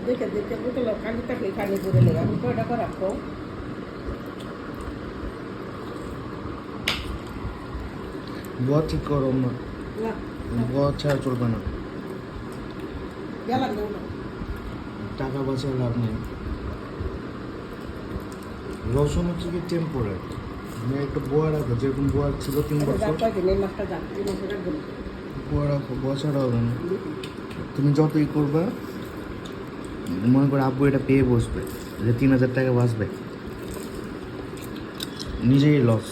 দেখে দেখে বোতল খালি থাকে খালি করে লেগে আমি কয়টা করে রাখবো বুয়া ঠিক করো না, না বুয়া ছাড়া চলবে না। গেলাম না টাকা বাঁচার লাভ নেই। রসুন হচ্ছে কি টেম্পোরারি, তুমি একটা বুয়া রাখো, যেরকম বুয়া ছিল 3 বছর কয়দিন এই মাছটা যান এই মাছটা রাখবেন বুয়া রাখো, বুয়া ছাড়া হবে না। তুমি যতই করবা, মনে করো আব্বু এটা পেয়ে বসবে যে 3000 টাকা বাঁচবে, নিজেই লস।